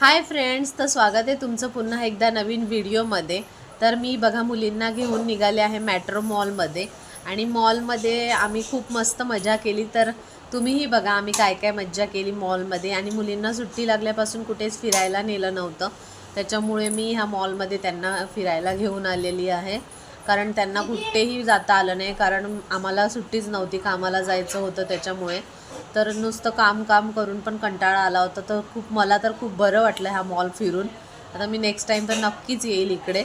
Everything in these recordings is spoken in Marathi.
हाय फ्रेंड्स, तर स्वागत आहे तुमचं पुन्हा एकदा नवीन व्हिडिओमध्ये। तर मी बघा मुलींना घेऊन निघाले आहे मेट्रो मॉलमध्ये आणि मॉलमध्ये आम्ही खूप मस्त मजा केली। तर तुम्हीही बघा आम्ही काय काय मज्जा केली मॉलमध्ये। आणि मुलींना सुट्टी लागल्यापासून कुठेच फिरायला नेलं नव्हतं, त्याच्यामुळे मी ह्या मॉलमध्ये त्यांना फिरायला घेऊन आलेली आहे। कारण त्यांना कुठेही जाता आलं नाही, कारण आम्हाला सुट्टीच नव्हती, कामाला जायचं होतं त्याच्यामुळे। तर नुसतं काम काम करून पण कंटाळा आला होता। तर मला तर खूप बरं वाटलं हा मॉल फिरून। आता मी नेक्स्ट टाईम तर नक्कीच येईल इकडे।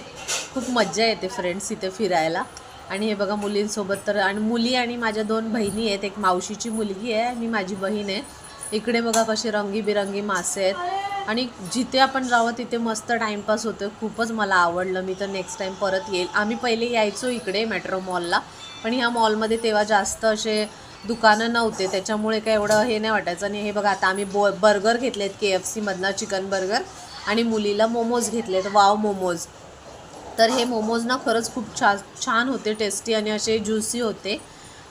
खूप मज्जा येते फ्रेंड्स इथे फिरायला। आणि हे बघा मुलींसोबत तर, आणि मुली आणि माझ्या दोन बहिणी आहेत, एक मावशीची मुलगी आहे आणि माझी बहीण आहे। इकडे बघा कसे रंगीबिरंगी मासे आहेत आणि जिथे आपण जावं तिथे मस्त टाईमपास होतो। खूपच मला आवडलं, मी तर नेक्स्ट टाईम परत येईल। आम्ही पहिले यायचो इकडे मेट्रो मॉलला, पण ह्या मॉलमध्ये तेव्हा जास्त असे दुकानं नव्हते, त्याच्यामुळे काय एवढं हे नाही वाटायचं। आणि हे बघा आता आम्ही बर्गर घेतलेत KFC मधनं, चिकन बर्गर, आणि मुलीला मोमोज घेतलेत, वाव मोमोज। तर हे मोमोज ना खरंच खूप छान होते, टेस्टी आणि असे ज्युसी होते।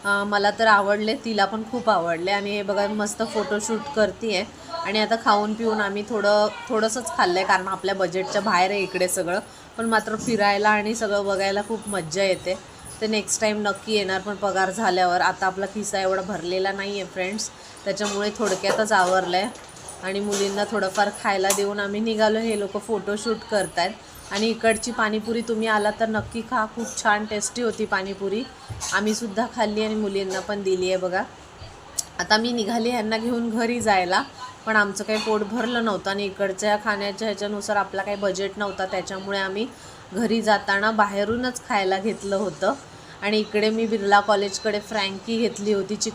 मला तर आवडले, तिला पण खूप आवडले। आणि हे बघा मस्त फोटोशूट करते आहे। आणि आता खाऊन पिऊन आम्ही थोडंसंच खाल्लं आहे, कारण आपल्या बजेटच्या बाहेर आहे इकडे सगळं। पण मात्र फिरायला आणि सगळं बघायला खूप मज्जा येते। तर नेक्स्ट टाईम नक्की येणार, पण पगार झाल्यावर। आता आपला खिसा एवढा भरलेला नाही आहे फ्रेंड्स, त्याच्यामुळे थोडक्यातच आवरलं आहे। आणि मुलींना थोडंफार खायला देऊन आम्ही निघालो। हे लोक फोटोशूट करत आहेत। आणि इकडची पाणीपुरी तुम्ही आला तर नक्की खा, खूप छान टेस्टी होती पाणीपुरी। आम्हीसुद्धा खाल्ली आणि मुलींना पण दिली आहे बघा। आता मी निघाली ह्यांना घेऊन घरी जायला, पण आमचं काही पोट भरलं नव्हतं आणि इकडच्या खाण्याच्या ह्याच्यानुसार आपला काही बजेट नव्हता, त्याच्यामुळे आम्ही घरी जाताना बाहेरूनच खायला घेतलं होतं। आणि इकडे मी बिर्ला कॉलेजकडे फ्रँकी घेतली होती, चिकन